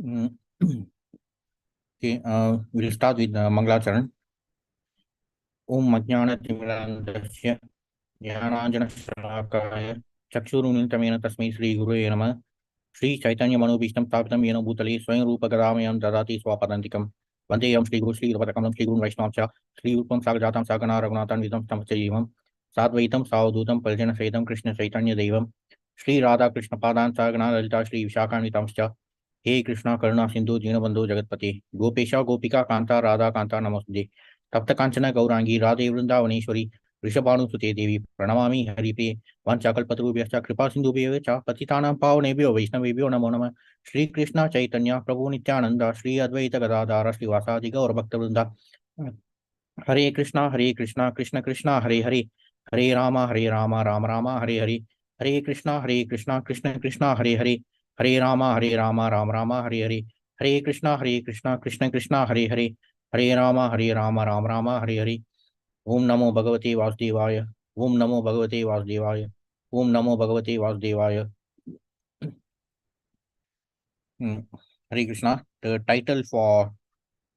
Mm. Okay, we'll start with Mangalacharan. Om Ajnana-Timirandasya Jnananjana-Shalakaya Chakshuruniltamena Tasmai Shri Gurue Namah Shri Chaitanya Manobhishtam Sthapitam Yena Bhutale Swayam Rupa Gadamayam Dadati Swapadantikam Vandeyam Shri Guru Shri Rupatakalam Shri Guru Vaishnavcha Shri Rupam Sagajatam Sagana Raghunathan Vidam Tamchayivam Sadvaitam Savadutam Paljana Saitam Krishna Chaitanya Devam Shri Radha Krishna Padan Sagana Lalita Shri Vishakanitamscha हे कृष्णा करुणा सिंधु दीनबंधु जगतपति गोपेशा गोपिका कांता राधा कांता नमस्ते तप्त कांचन गौरांगी राधे वृंदावनेश्वरी वृषभानुसुते देवी प्रणमामि हरिप्रिये वाञ्छाकल्पतरुभ्यश्च कृपा सिन्धुभ्यः च पतितानां पावनेभ्यो वैष्णवेभ्यो नमो नमः श्री कृष्ण चैतन्य प्रभु नित्यानंद श्री अद्वैत गदाधर श्रीवासादि गौरभक्तवृंद हरे कृष्णा कृष्ण कृष्ण हरे हरे हरे राम राम राम हरे हरे हरे कृष्णा कृष्ण कृष्ण हरे हरे हरे राम राम हरे हरे हरे कृष्णा कृष्ण कृष्ण हरे हरे हरे राम राम हरे हरे ओम नमो भगवते वासुदेवाय ओम नमो भगवते वासुदेवाय ओम नमो भगवते वासुदेवाय Hare Krishna. The title for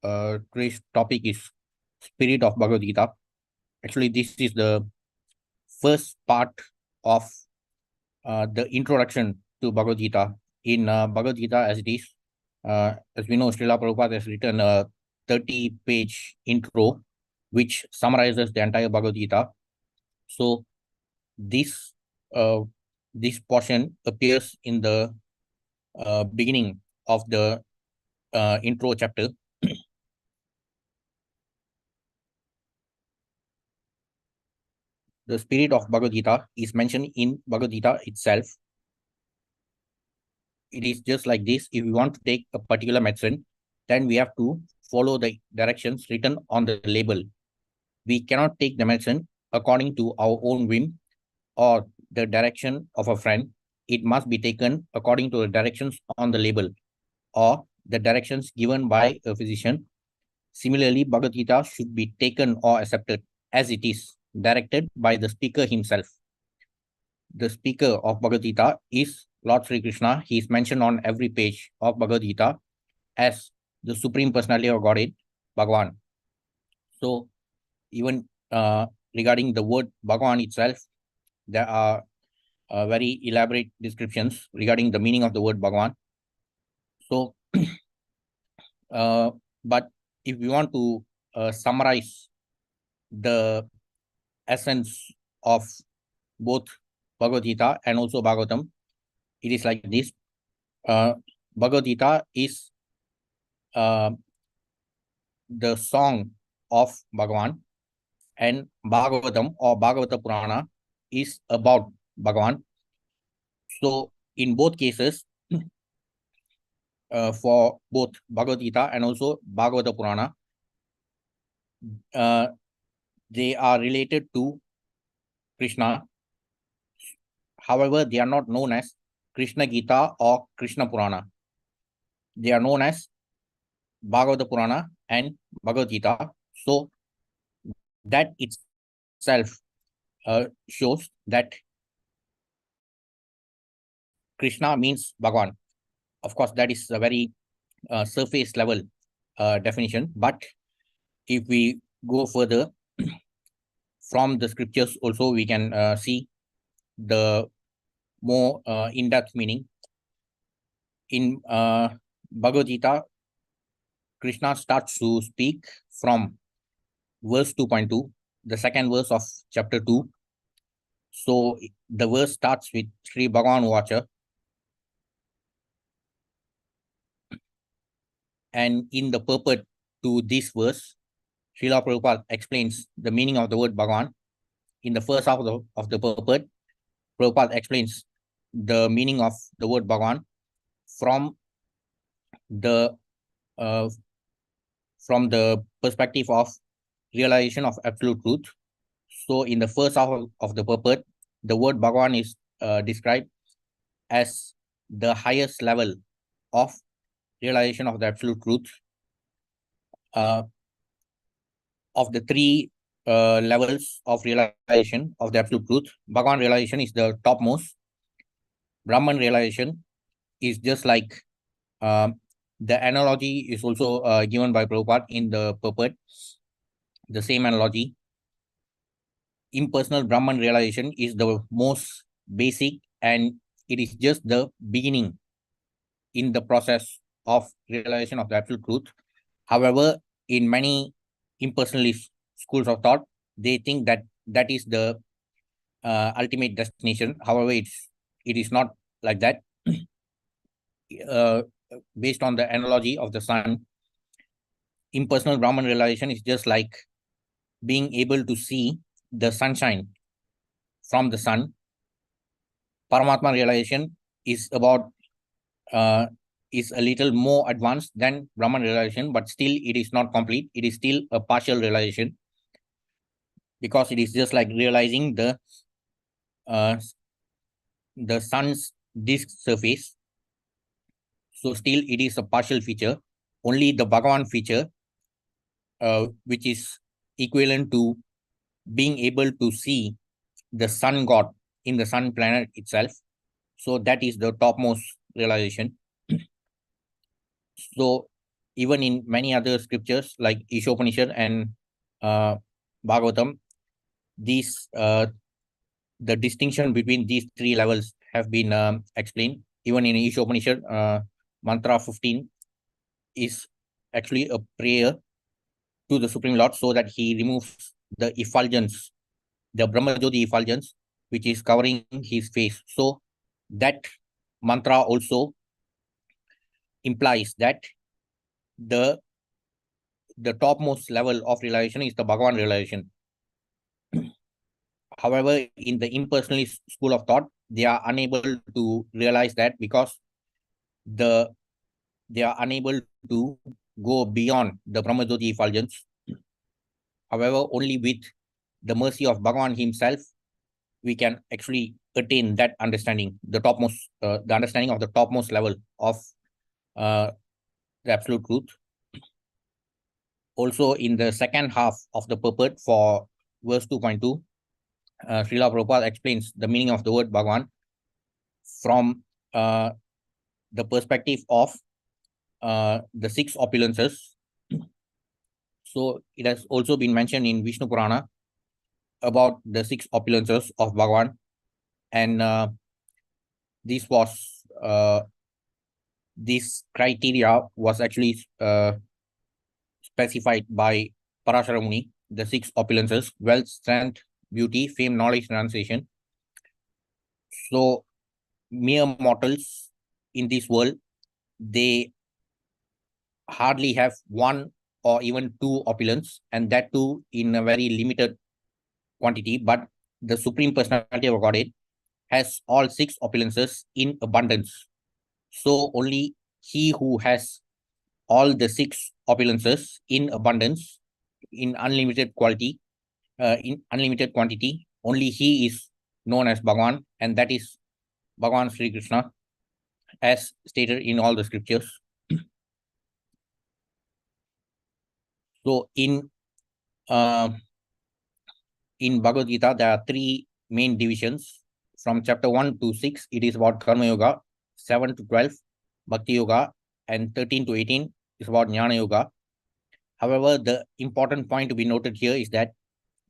today's topic is Spirit of Bhagavad Gita. Actually, this is the first part of the introduction to Bhagavad Gita. In Bhagavad Gita, as it is, as we know, Srila Prabhupada has written a 30-page intro which summarizes the entire Bhagavad Gita. So this uh, this portion appears in the beginning of the intro chapter. The spirit of Bhagavad Gita is mentioned in Bhagavad Gita itself. It is just like this. If we want to take a particular medicine, then we have to follow the directions written on the label. We cannot take the medicine according to our own whim or the direction of a friend. It must be taken according to the directions on the label or the directions given by a physician. Similarly, Bhagavad Gita should be taken or accepted as it is, directed by the speaker himself. The speaker of Bhagavad Gita is Lord Sri Krishna. He is mentioned on every page of Bhagavad Gita as the Supreme Personality of Godhead, Bhagavan. So, even regarding the word Bhagavan itself, there are very elaborate descriptions regarding the meaning of the word Bhagavan. So, but if we want to summarize the essence of both Bhagavad Gita and also Bhagavatam, it is like this. Bhagavad Gita is the song of Bhagavan, and Bhagavatam or Bhagavata Purana is about Bhagavan. So, in both cases, for both Bhagavad Gita and also Bhagavata Purana, they are related to Krishna. However, they are not known as Krishna Gita or Krishna Purana. They are known as Bhagavata Purana and Bhagavad Gita. So, that itself shows that Krishna means Bhagavan. Of course, that is a very surface level definition. But if we go further from the scriptures, also we can see the more in-depth meaning. In Bhagavad Gita, Krishna starts to speak from verse 2.2, the second verse of chapter 2. So the verse starts with Sri Bhagavan Vacha. And in the purport to this verse, Srila Prabhupada explains the meaning of the word Bhagavan. In the first half of the purport, Prabhupada explains the meaning of the word Bhagavan from the uh, perspective of realization of absolute truth. So in the first half of the purport, the word Bhagavan is described as the highest level of realization of the absolute truth. Of the three levels of realization of the absolute truth, Bhagavan realization is the topmost. Brahman realization is just like the analogy is also given by Prabhupada in the purport, the same analogy. Impersonal Brahman realization is the most basic, and it is just the beginning in the process of realization of the absolute truth. However, in many impersonalist schools of thought, they think that that is the ultimate destination. However, it is not like that. uh, Based on the analogy of the sun, impersonal Brahman realization is just like being able to see the sunshine from the sun. Paramatma realization is about is a little more advanced than Brahman realization, but still it is not complete. It is still a partial realization, because it is just like realizing uh, the sun's disk surface. So still it is a partial feature. Only the Bhagavan feature, which is equivalent to being able to see the sun god in the sun planet itself. So that is the topmost realization. So even in many other scriptures like Ishopanishad and uh, Bhagavatam, these the distinction between these three levels have been explained. Even in Ishopanishad, mantra 15 is actually a prayer to the Supreme Lord so that he removes the effulgence, the Brahmajyoti effulgence, which is covering his face. So that mantra also implies that the topmost level of realization is the Bhagavan realization. However, in the impersonalist school of thought, they are unable to realize that because they are unable to go beyond the Brahmajyoti effulgence. However, only with the mercy of Bhagavan himself, we can actually attain that understanding, the understanding of the topmost level of the absolute truth. Also, in the second half of the purport for verse 2.2, Srila Prabhupada explains the meaning of the word Bhagavan from the perspective of the six opulences. So it has also been mentioned in Vishnu Purana about the six opulences of Bhagavan, and this was this criteria was actually specified by Parashara Muni, the six opulences: wealth, strength, beauty, fame, knowledge, renunciation. So mere mortals in this world, they hardly have one or even two opulence, and that too in a very limited quantity. But the Supreme Personality of Godhead has all six opulences in abundance. So only he who has all the six opulences in abundance, in unlimited quality, in unlimited quantity, only he is known as Bhagavan, and that is Bhagavan Sri Krishna, as stated in all the scriptures. So in Bhagavad Gita, there are three main divisions. From chapter 1 to 6, it is about Karma Yoga. 7 to 12, Bhakti Yoga. And 13 to 18 is about Jnana Yoga. However, the important point to be noted here is that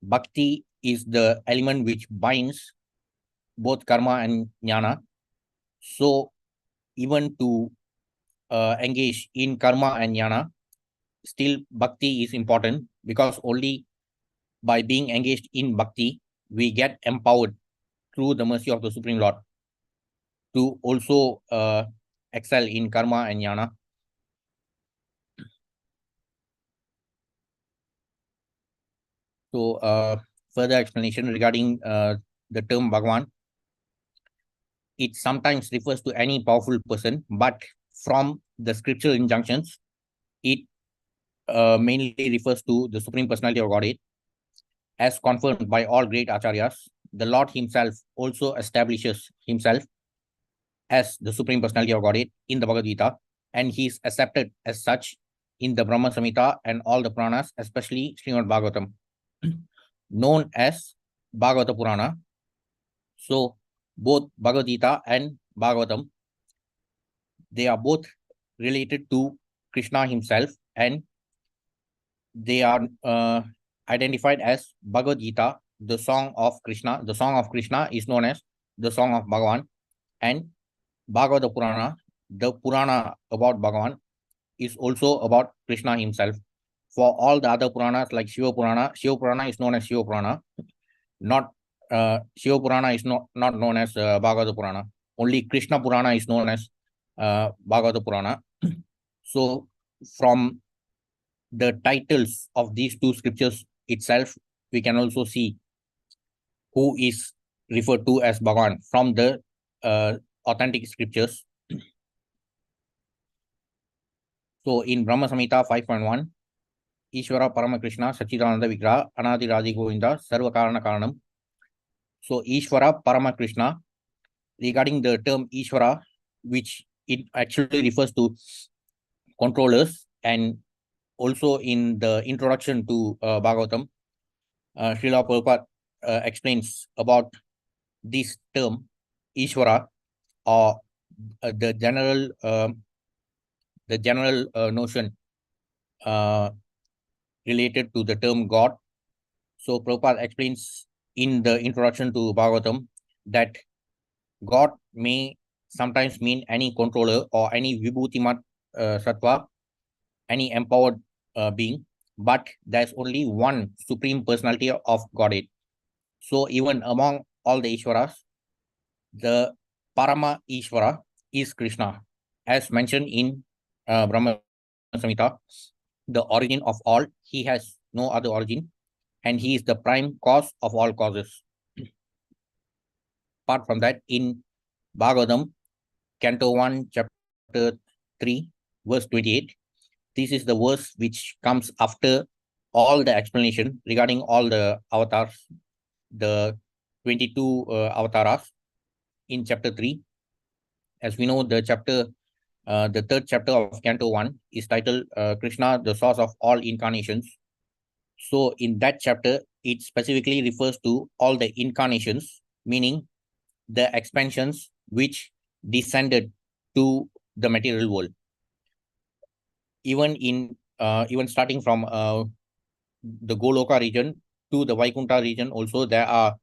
Bhakti is the element which binds both Karma and Jnana. So even to engage in Karma and Jnana, still Bhakti is important, because only by being engaged in Bhakti, we get empowered through the mercy of the Supreme Lord to also excel in Karma and Jnana. So further explanation regarding the term Bhagavan. It sometimes refers to any powerful person, but from the scriptural injunctions, it mainly refers to the Supreme Personality of Godhead, as confirmed by all great acharyas. The Lord himself also establishes himself as the Supreme Personality of Godhead in the Bhagavad Gita. and he is accepted as such in the Brahma Samhita and all the Puranas, especially Srimad Bhagavatam, known as Bhagavata Purana. So both Bhagavad Gita and Bhagavatam, they are both related to Krishna himself, and they are identified as Bhagavad Gita, the song of Krishna. The song of Krishna is known as the song of Bhagavan, and Bhagavata Purana, the Purana about Bhagavan, is also about Krishna himself. For all the other Puranas like Shiva Purana is known as Shiva Purana, not Shiva Purana is not known as Bhagavata Purana. Only Krishna Purana is known as Bhagavata Purana. So from the titles of these two scriptures itself, we can also see who is referred to as Bhagavan from the authentic scriptures. So in Brahma Samhita 5.1, Ishvara Parama Krishna Sachidananda Vigraha Anadi Radhi Govinda Sarva Karana Karanam. So Ishvara Parama Krishna, regarding the term Ishvara, which it actually refers to controllers, and also in the introduction to Bhagavatam, Srila Prabhupada explains about this term Ishvara, or the general notion related to the term God. So Prabhupada explains in the introduction to Bhagavatam that God may sometimes mean any controller or any Vibhutimat Sattva, any empowered being, but there's only one supreme personality of Godhead. So even among all the Ishwaras, the Parama Ishvara is Krishna, as mentioned in Brahma Samhita, the origin of all. He has no other origin, and he is the prime cause of all causes. Apart from that, in Bhagavatam, Canto 1, Chapter 3, verse 28, this is the verse which comes after all the explanation regarding all the avatars, the 22 avatars in Chapter 3. As we know, the third chapter of Canto 1 is titled Krishna, the source of all incarnations. So in that chapter, it specifically refers to all the incarnations, meaning the expansions which descended to the material world. Even starting from the Goloka region to the Vaikuntha region, also there are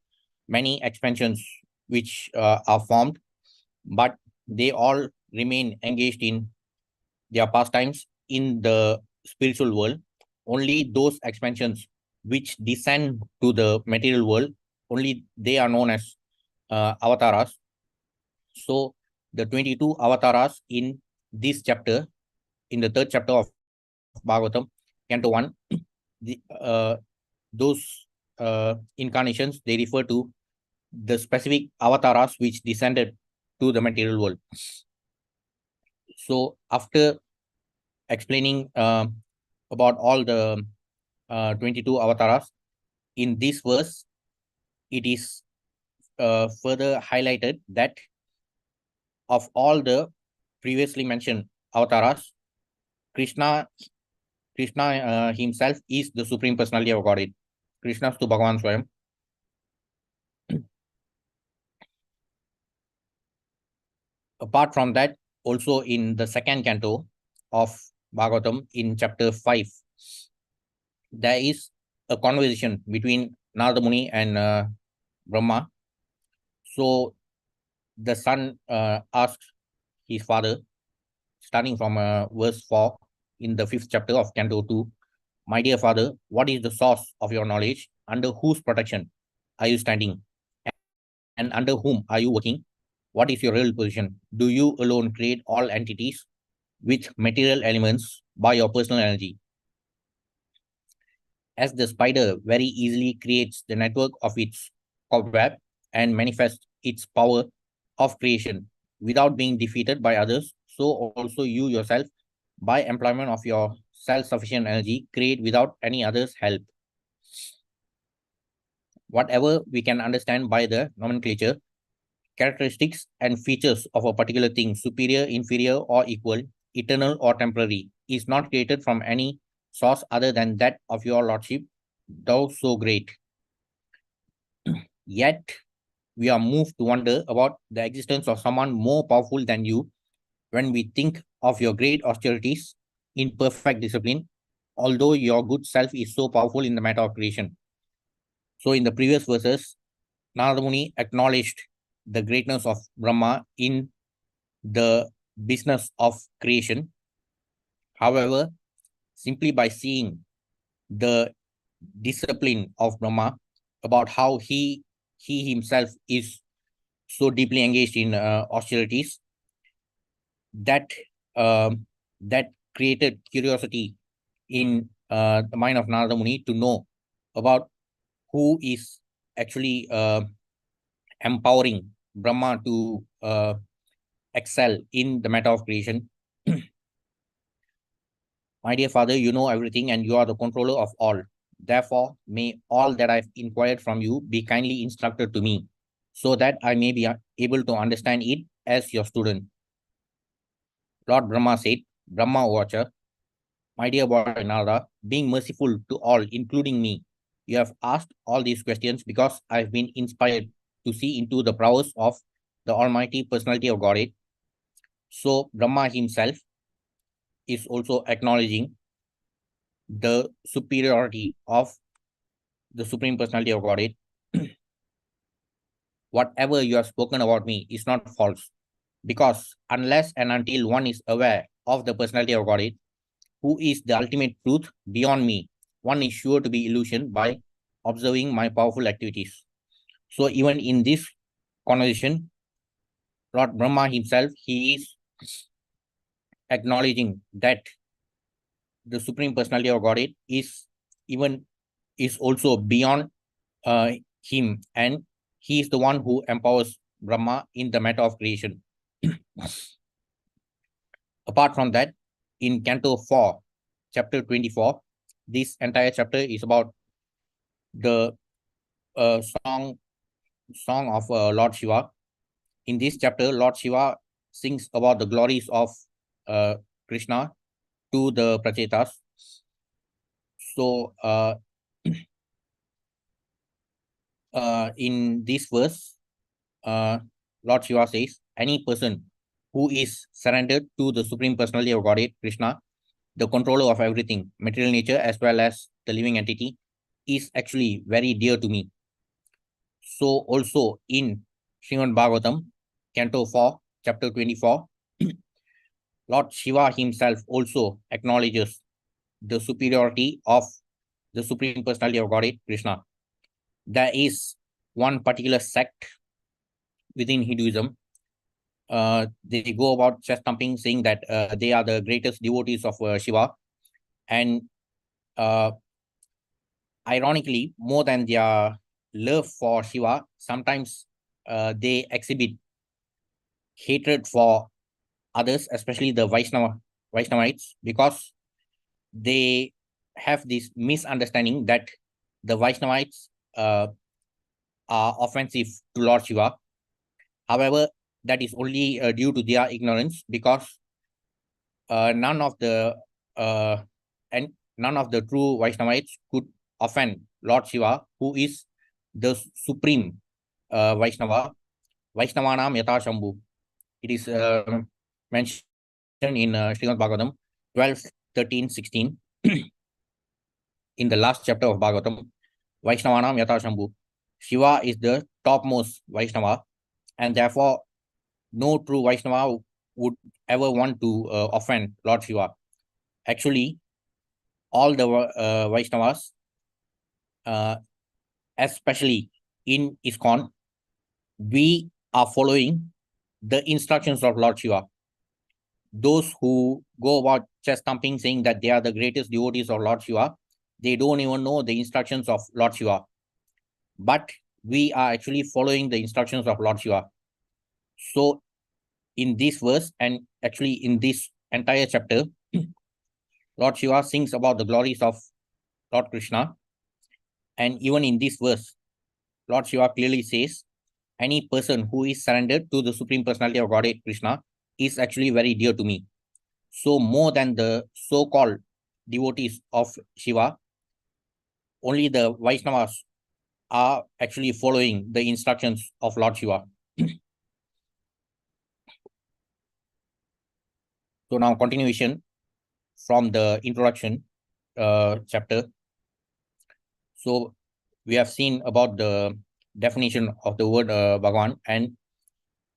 many expansions which are formed, but they all remain engaged in their pastimes in the spiritual world. Only those expansions which descend to the material world, only they are known as avatars. So the 22 avatars in this chapter, in the third chapter of Bhagavatam, Canto 1, those incarnations, they refer to the specific avatars which descended to the material world. So after explaining about all the 22 avatars, in this verse, it is further highlighted that of all the previously mentioned avatars, Krishna himself is the supreme personality of Godhead. Krishna to Bhagavan Swayam. Apart from that, also in the second canto of Bhagavatam, in chapter 5, there is a conversation between Narada Muni and Brahma. So the son asked his father, starting from verse 4 in the 5th chapter of Canto 2, "My dear father, what is the source of your knowledge? Under whose protection are you standing? And under whom are you working? What is your real position? Do you alone create all entities with material elements by your personal energy? As the spider very easily creates the network of its cobweb and manifests its power of creation without being defeated by others, so also you yourself, by employment of your self-sufficient energy, create without any other's help. Whatever we can understand by the nomenclature, characteristics and features of a particular thing, superior, inferior, or equal, eternal or temporary, is not created from any source other than that of your lordship, thou so great. Yet we are moved to wonder about the existence of someone more powerful than you when we think of your great austerities in perfect discipline, although your good self is so powerful in the matter of creation. So in the previous verses, Narada Muni acknowledged the greatness of Brahma in the business of creation. However, simply by seeing the discipline of Brahma, about how he himself is so deeply engaged in austerities, that that created curiosity in the mind of Narada Muni to know about who is actually empowering Brahma to excel in the matter of creation. My dear father, you know everything and you are the controller of all. Therefore, may all that I've inquired from you be kindly instructed to me, so that I may be able to understand it as your student. Lord Brahma said, Brahma Vacha, my dear boy Narada, being merciful to all, including me, you have asked all these questions because I've been inspired to see into the prowess of the Almighty Personality of Godhead. So Brahma himself is also acknowledging the superiority of the Supreme Personality of Godhead. Whatever you have spoken about me is not false, because unless and until one is aware of the Personality of Godhead, who is the ultimate truth beyond me, one is sure to be illusioned by observing my powerful activities. So even in this conversation, Lord Brahma himself, he is acknowledging that the Supreme Personality of Godhead is also beyond him, and he is the one who empowers Brahma in the matter of creation. Apart from that, in Canto 4, chapter 24, this entire chapter is about the song of Lord Shiva. In this chapter, Lord Shiva sings about the glories of uh, Krishna to the Prachetas. So, in this verse, Lord Shiva says, any person who is surrendered to the Supreme Personality of Godhead, Krishna, the controller of everything, material nature as well as the living entity, is actually very dear to me. So also in Srimad Bhagavatam, Canto 4, chapter 24, Lord Shiva himself also acknowledges the superiority of the Supreme Personality of Godhead, Krishna. There is one particular sect within Hinduism. They go about chest thumping, saying that they are the greatest devotees of Shiva. And ironically, more than their love for Shiva, sometimes they exhibit hatred for others, especially the Vaishnavites, because they have this misunderstanding that the Vaishnavites are offensive to Lord Shiva. However, that is only due to their ignorance, because none of the and none of the true Vaishnavites could offend Lord Shiva, who is the supreme Vaishnava. Vaishnavanam Yata Shambhu. It is mentioned in Srimad Bhagavatam 12, 13, 16. In the last chapter of Bhagavatam, Vaishnavanam Yata Shambhu. Shiva is the topmost Vaishnava, and therefore no true Vaishnava would ever want to offend Lord Shiva. Actually, all the Vaishnavas, especially in ISKCON, we are following the instructions of Lord Shiva. Those who go about chest thumping saying that they are the greatest devotees of Lord Shiva, they don't even know the instructions of Lord Shiva. But we are actually following the instructions of Lord Shiva. So in this verse, and actually in this entire chapter, Lord Shiva sings about the glories of Lord Krishna. And even in this verse, Lord Shiva clearly says, any person who is surrendered to the Supreme Personality of Godhead, Krishna, is actually very dear to me. So more than the so-called devotees of Shiva, only the Vaishnavas are actually following the instructions of Lord Shiva. So now continuation from the introduction chapter. So we have seen about the definition of the word Bhagavan, and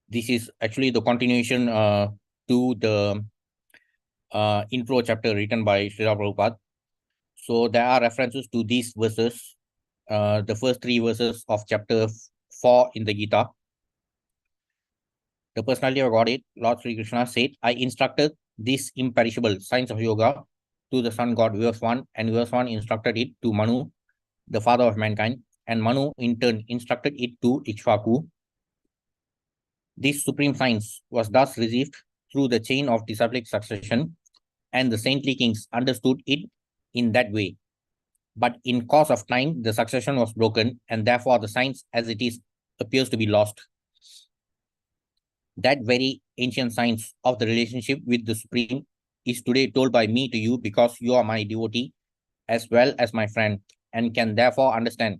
this is actually the continuation to the intro chapter written by Srila Prabhupada. So there are references to these verses, the first three verses of chapter 4 in the Gita. The personality of Godhead, Lord Sri Krishna said, I instructed this imperishable science of yoga to the sun god Vivaswan, and Vivaswan instructed it to Manu, the father of mankind, and Manu in turn instructed it to Ikshvaku. This supreme science was thus received through the chain of disciplic succession, and the saintly kings understood it in that way. But in course of time, the succession was broken, and therefore the science as it is appears to be lost. That very ancient science of the relationship with the Supreme is today told by me to you because you are my devotee as well as my friend, and can therefore understand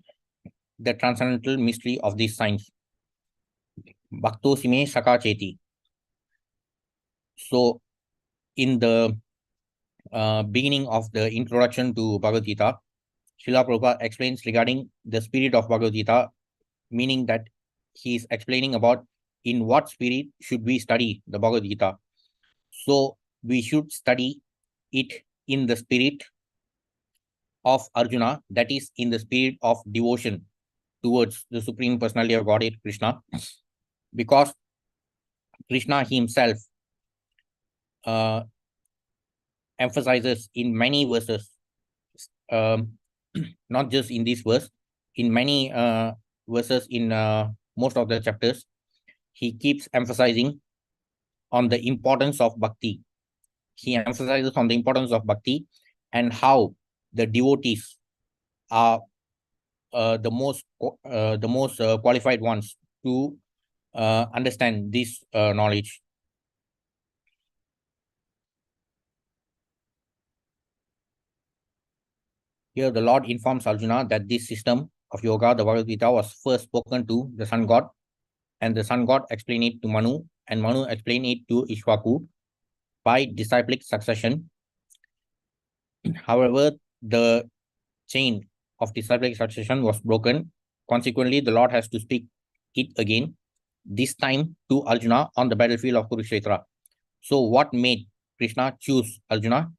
the transcendental mystery of this science. Bhaktosime Sakacheti. So, in the beginning of the introduction to Bhagavad Gita, Srila Prabhupada explains regarding the spirit of Bhagavad Gita, meaning that he is explaining about in what spirit should we study the Bhagavad Gita. So we should study it in the spirit of Arjuna, that is in the spirit of devotion towards the Supreme Personality of Godhead, Krishna, because Krishna himself emphasizes in many verses, not just in this verse, in many verses in most of the chapters, he keeps emphasizing on the importance of bhakti. He emphasizes on the importance of bhakti and how the devotees are the most qualified ones to understand this knowledge. Here, the Lord informs Arjuna that this system of yoga, the Bhagavad Gita, was first spoken to the sun god, and the sun god explained it to Manu, and Manu explained it to Ishwaku by disciplic succession. However, the chain of disciplic succession was broken. Consequently, the Lord has to speak it again, this time to Arjuna on the battlefield of Kurukshetra. So, what made Krishna choose Arjuna?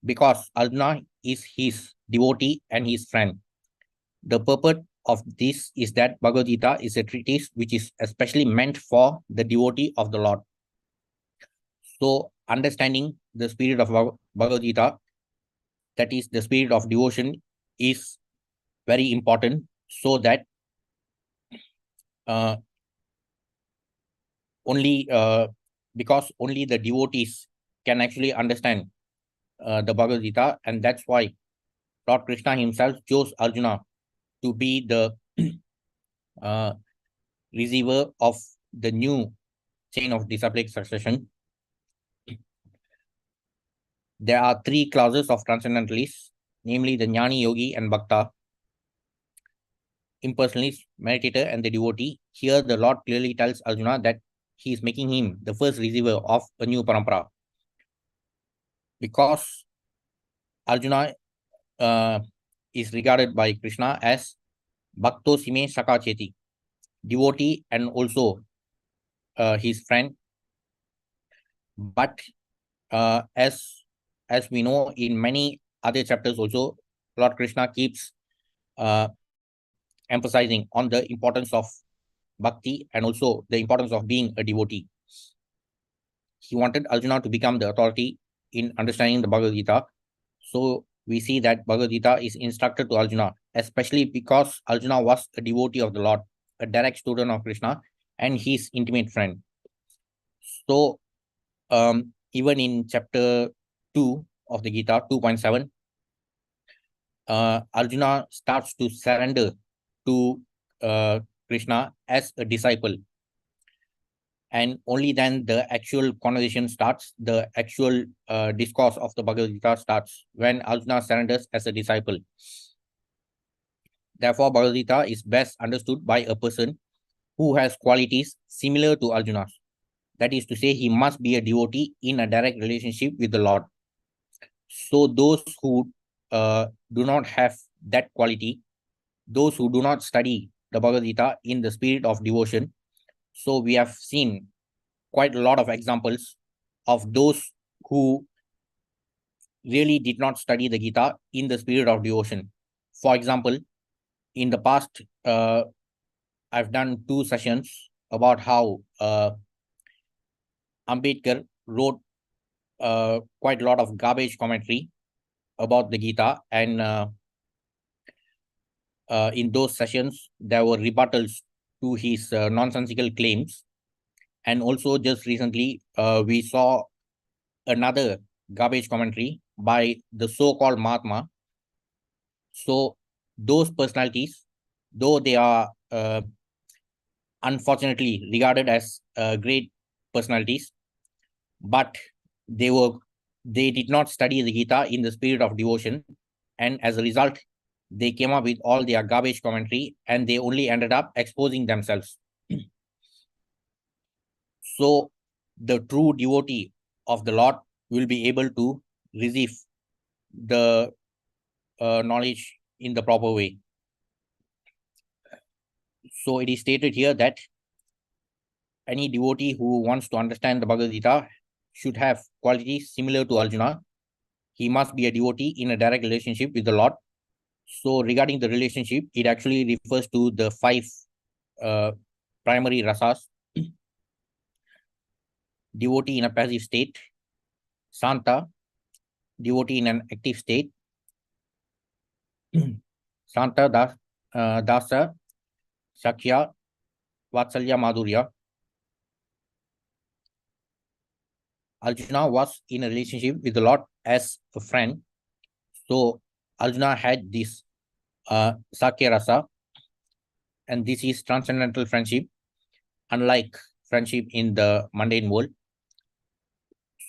Because Arjuna is his devotee and his friend. The purpose of this is that Bhagavad Gita is a treatise which is especially meant for the devotee of the Lord. So, understanding the spirit of Bhagavad Gita, that is the spirit of devotion, is very important, so that because only the devotees can actually understand the Bhagavad Gita, and that's why Lord Krishna himself chose Arjuna to be the receiver of the new chain of disciplic succession. There are three classes of transcendentalists, namely the Jnani, Yogi, and Bhakta, impersonalist, meditator, and the devotee. Here, the Lord clearly tells Arjuna that he is making him the first receiver of a new parampara. Because Arjuna is regarded by Krishna as Bhaktosime Sakacheti, devotee and also his friend. But as we know, in many other chapters also, Lord Krishna keeps emphasizing on the importance of bhakti and also the importance of being a devotee. He wanted Arjuna to become the authority in understanding the Bhagavad Gita. So we see that Bhagavad Gita is instructed to Arjuna, especially because Arjuna was a devotee of the Lord, a direct student of Krishna, and his intimate friend. So even in chapter 2 of the Gita, 2.7, Arjuna starts to surrender to Krishna as a disciple. and only then the actual conversation starts, the actual discourse of the Bhagavad Gita starts, when Arjuna surrenders as a disciple. Therefore, Bhagavad Gita is best understood by a person who has qualities similar to Arjuna's. That is to say, he must be a devotee in a direct relationship with the Lord. So those who do not have that quality, those who do not study the Bhagavad Gita in the spirit of devotion, so we have seen quite a lot of examples of those who really did not study the Gita in the spirit of devotion. For example, in the past, I've done 2 sessions about how Ambedkar wrote quite a lot of garbage commentary about the Gita, and in those sessions, there were rebuttals to his nonsensical claims. And also, just recently, we saw another garbage commentary by the so-called Mahatma. So those personalities, though they are unfortunately regarded as great personalities, but they did not study the Gita in the spirit of devotion, and as a result, they came up with all their garbage commentary, and they only ended up exposing themselves. So the true devotee of the Lord will be able to receive the knowledge in the proper way. So it is stated here that any devotee who wants to understand the Bhagavad Gita should have qualities similar to Arjuna. He must be a devotee in a direct relationship with the Lord. So regarding the relationship, it actually refers to the 5 primary rasas. Devotee in a passive state, Santa, devotee in an active state, Santa, Dasa, Sakya, Vatsalya, Madhurya. Arjuna was in a relationship with the Lord as a friend. So Arjuna had this Sakya rasa, and this is transcendental friendship, unlike friendship in the mundane world.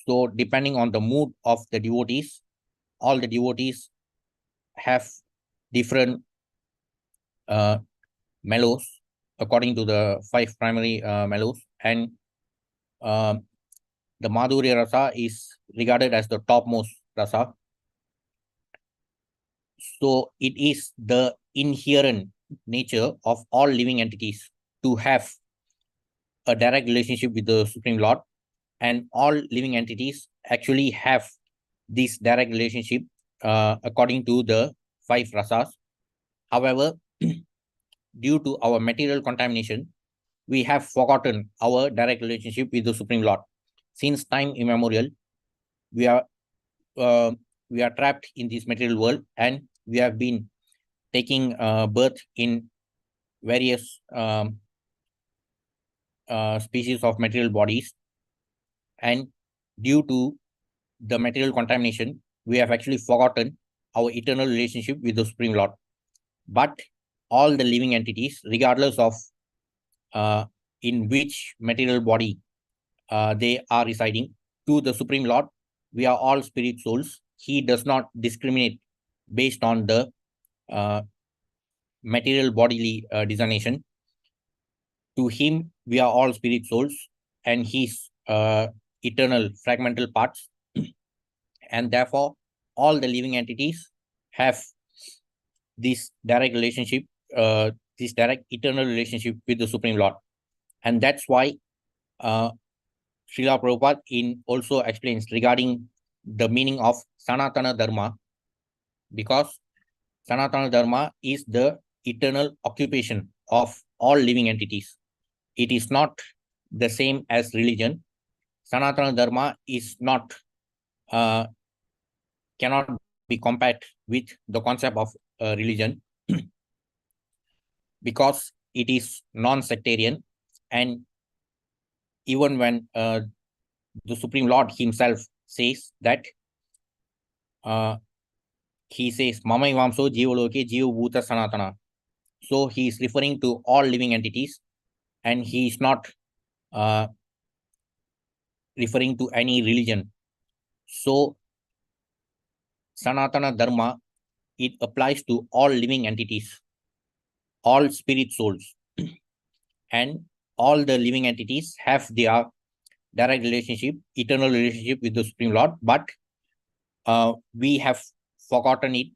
So depending on the mood of the devotees, all the devotees have different mellows according to the 5 primary mellows, and the Madhurya rasa is regarded as the topmost rasa. So it is the inherent nature of all living entities to have a direct relationship with the Supreme Lord, and all living entities actually have this direct relationship according to the 5 rasas. However, due to our material contamination, we have forgotten our direct relationship with the Supreme Lord. Since time immemorial, we are trapped in this material world, and we have been taking birth in various species of material bodies, and due to the material contamination, we have actually forgotten our eternal relationship with the Supreme Lord. But all the living entities, regardless of in which material body they are residing, to the Supreme Lord, we are all spirit souls. He does not discriminate based on the material bodily designation. To him, we are all spirit souls, and his eternal fragmental parts. And therefore, all the living entities have this direct relationship, this direct eternal relationship with the Supreme Lord. And that's why Srila Prabhupada also explains regarding the meaning of Sanatana Dharma, because Sanatana Dharma is the eternal occupation of all living entities. It is not the same as religion. Sanatana Dharma is not cannot be compared with the concept of religion because it is non-sectarian, and even when the Supreme Lord himself says that he says Mama Ivamso Jivaloke Jiva Bhuta Sanatana. So he is referring to all living entities, and he is not referring to any religion. So Sanatana Dharma, it applies to all living entities, all spirit souls, and all the living entities have their direct relationship, eternal relationship with the Supreme Lord, but we have forgotten it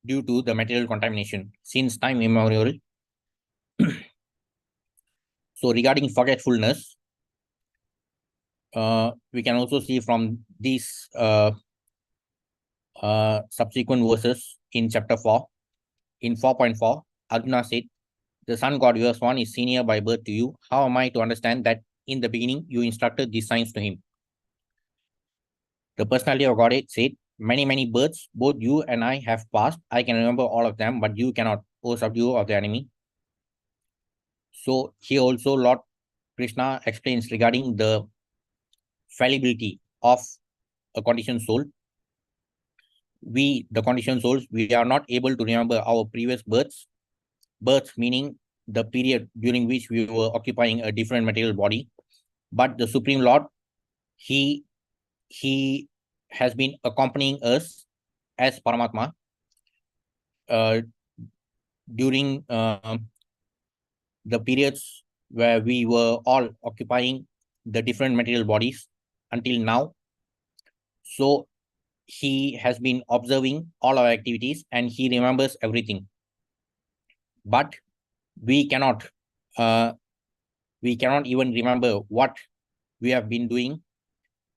due to the material contamination since time immemorial. So regarding forgetfulness, we can also see from these subsequent verses in chapter 4. In 4.4, Arjuna said, "The sun god yours one is senior by birth to you. How am I to understand that in the beginning you instructed these signs to him?" The personality of Godhead said, "Many, many births, both you and I have passed. I can remember all of them, but you cannot, O subdue of the enemy." So here also Lord Krishna explains regarding the fallibility of a conditioned soul. We, the conditioned souls, we are not able to remember our previous births. Birth meaning the period during which we were occupying a different material body. But the Supreme Lord, he has been accompanying us as Paramatma during the periods where we were all occupying the different material bodies until now. So he has been observing all our activities and he remembers everything. But we cannot even remember what we have been doing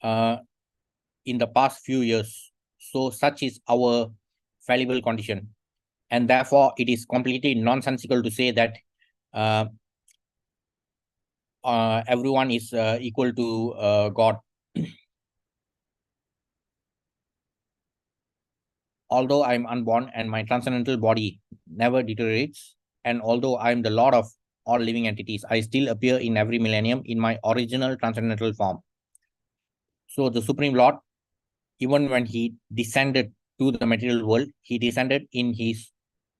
in the past few years. So such is our fallible condition. And therefore, it is completely nonsensical to say that everyone is equal to God. Although I am unborn and my transcendental body never deteriorates, and although I am the Lord of all living entities, I still appear in every millennium in my original transcendental form. So the Supreme Lord, even when he descended to the material world, he descended in his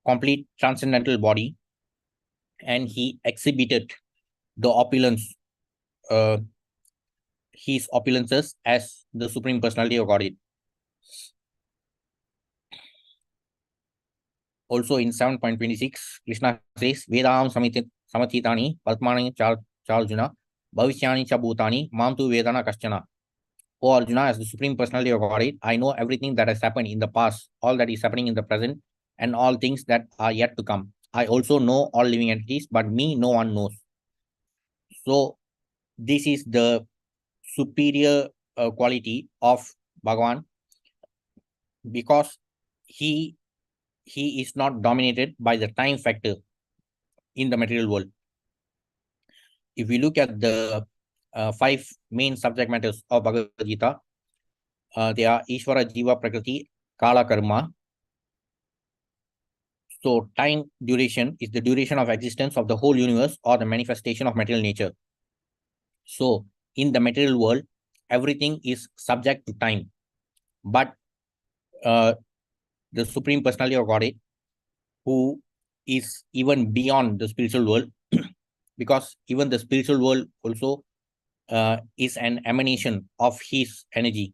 complete transcendental body and he exhibited the opulence, his opulences as the Supreme Personality of Godhead. Also in 7.26, Krishna says, Vedam samatitani patmani charjuna bhavishyani cha bhutani mam tu vedana kaschana. O Arjuna, as the Supreme Personality of Godhead, I know everything that has happened in the past, all that is happening in the present, and all things that are yet to come. I also know all living entities, but me no one knows. So this is the superior quality of Bhagavan, because he is not dominated by the time factor in the material world. If we look at the 5 main subject matters of Bhagavad Gita, they are Ishvara, Jiva, Prakriti, Kala, Karma. So time duration is the duration of existence of the whole universe or the manifestation of material nature. So in the material world, everything is subject to time. But the Supreme Personality of Godhead, who is even beyond the spiritual world, because even the spiritual world also is an emanation of his energy.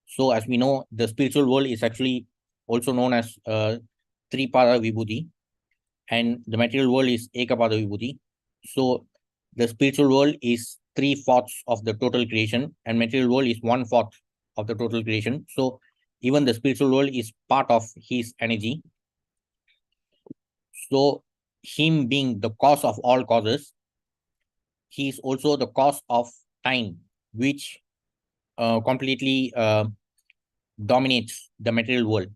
So as we know, the spiritual world is actually also known as Tripada Vibhuti, and the material world is Ekapada Vibhuti. So the spiritual world is 3/4 of the total creation, and material world is 1/4 of the total creation. So even the spiritual world is part of his energy. So him being the cause of all causes, he is also the cause of time, which completely dominates the material world.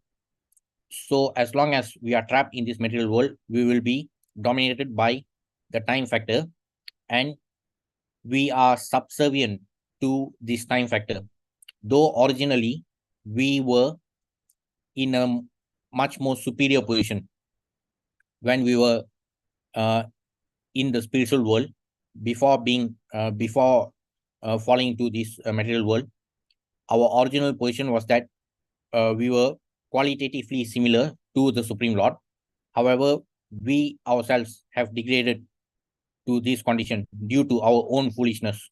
So as long as we are trapped in this material world, we will be dominated by the time factor, and we are subservient to this time factor. Though originally we were in a much more superior position when we were in the spiritual world before falling into this material world. Our original position was that we were qualitatively similar to the Supreme Lord. However, we ourselves have degraded to this condition due to our own foolishness.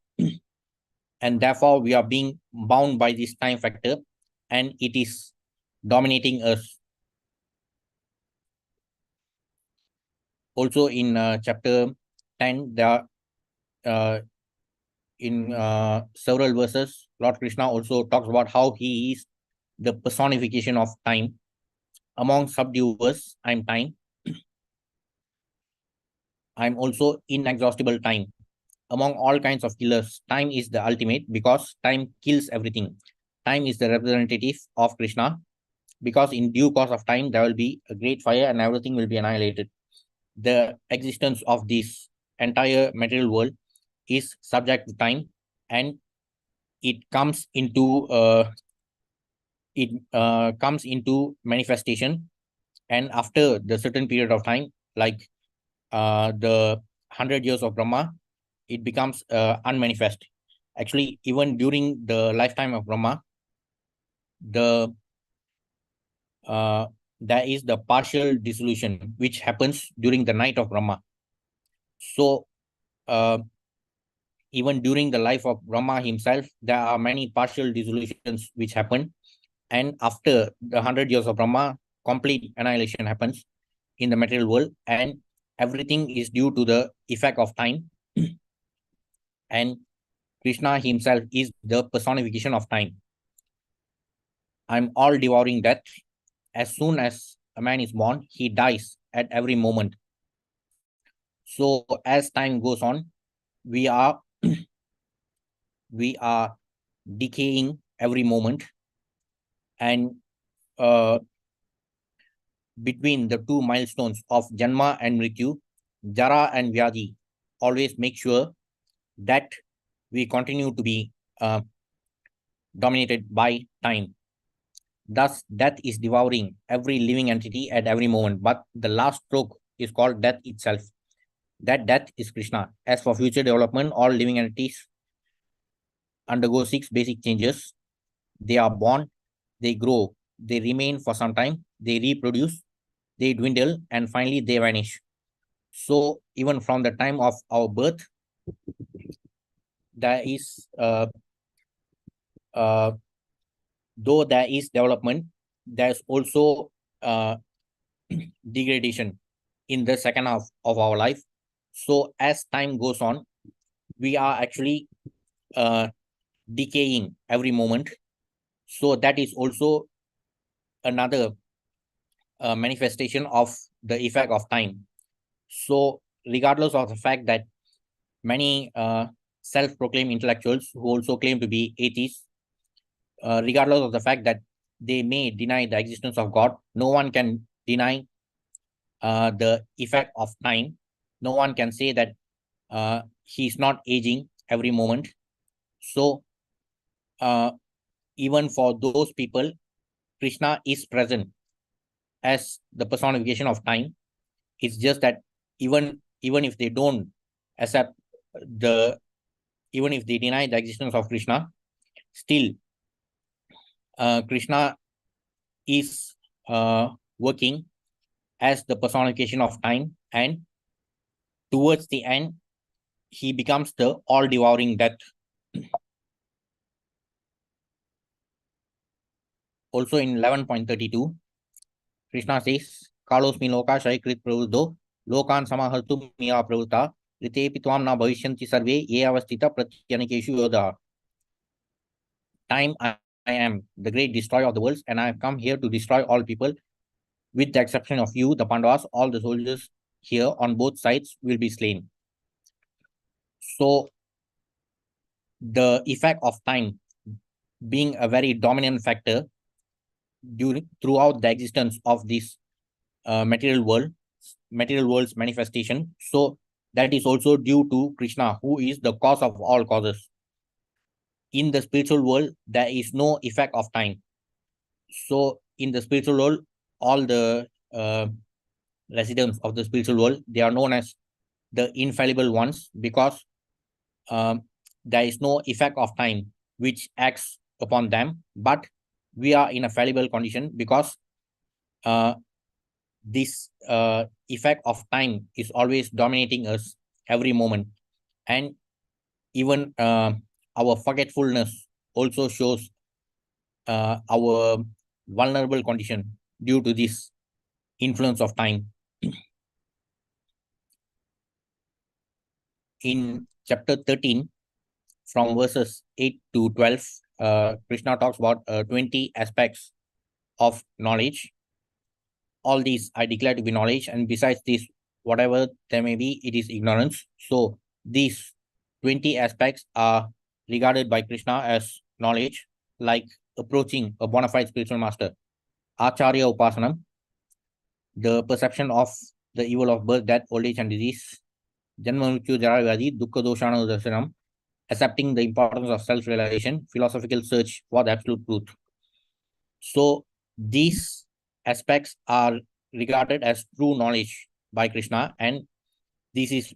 and therefore we are being bound by this time factor, and it is dominating us. Also in chapter 10, there are in several verses, Lord Krishna also talks about how he is the personification of time. Among subduers, I'm time. I'm also inexhaustible time. Among all kinds of killers, time is the ultimate because time kills everything. Time is the representative of Krishna because in due course of time, there will be a great fire and everything will be annihilated. The existence of this entire material world is subject to time, and it comes into manifestation, and after the certain period of time, like the 100 years of Brahma, it becomes unmanifest. Actually, even during the lifetime of Brahma, the uh, there is the partial dissolution which happens during the night of Brahma. So uh, even during the life of Brahma himself, there are many partial dissolutions which happen, and after the 100 years of Brahma, complete annihilation happens in the material world, and everything is due to the effect of time. And Krishna himself is the personification of time. I'm all devouring death. As soon as a man is born, he dies at every moment. So as time goes on, we are we are decaying every moment, and uh, between the two milestones of Janma and Mrityu, Jara and Vyadi, always make sure that we continue to be dominated by time. Thus, death is devouring every living entity at every moment, but the last stroke is called death itself. That death is Krishna. As for future development, all living entities undergo 6 basic changes. They are born, they grow, they remain for some time, they reproduce, they dwindle, and finally they vanish. So, even from the time of our birth, there is, uh, though there is development, there's also uh, degradation in the second half of our life. So, as time goes on, we are actually uh, decaying every moment. So, that is also another manifestation of the effect of time. So, regardless of the fact that many self-proclaimed intellectuals who also claim to be atheists, regardless of the fact that they may deny the existence of God, no one can deny the effect of time. No one can say that he's not aging every moment. So, uh, even for those people, Krishna is present as the personification of time. It's just that even if they don't accept the even if they deny the existence of Krishna, still Krishna is working as the personification of time, and towards the end, he becomes the all-devouring death. Also in 11.32, Krishna says, Kalosmi loka shaikrit pravruddho, lokan samahartu miya pravruta, ritepi tvam na bhavishyanti sarve, ye avastita pratyanikeshu yoda. Time I am the great destroyer of the worlds, and I have come here to destroy all people. With the exception of you, the Pandavas, all the soldiers here on both sides will be slain. So, the effect of time being a very dominant factor throughout the existence of this material world's manifestation. So, that is also due to Krishna, who is the cause of all causes. In the spiritual world, there is no effect of time. So, in the spiritual world, all the residents of the spiritual world, they are known as the infallible ones because um, there is no effect of time which acts upon them, but we are in a fallible condition because uh, this effect of time is always dominating us every moment, and even our forgetfulness also shows our vulnerable condition due to this influence of time. In chapter 13, from verses 8 to 12, Krishna talks about 20 aspects of knowledge. All these I declare to be knowledge, and besides this, whatever there may be, it is ignorance. So these 20 aspects are regarded by Krishna as knowledge, like approaching a bona fide spiritual master. Acharya Upasanam, the perception of the evil of birth, death, old age, and disease. Janma Mrityu Jara Vyadi, Dukkha Doshana Darshanam, accepting the importance of self-realization, philosophical search for the absolute truth. So these aspects are regarded as true knowledge by Krishna, and this is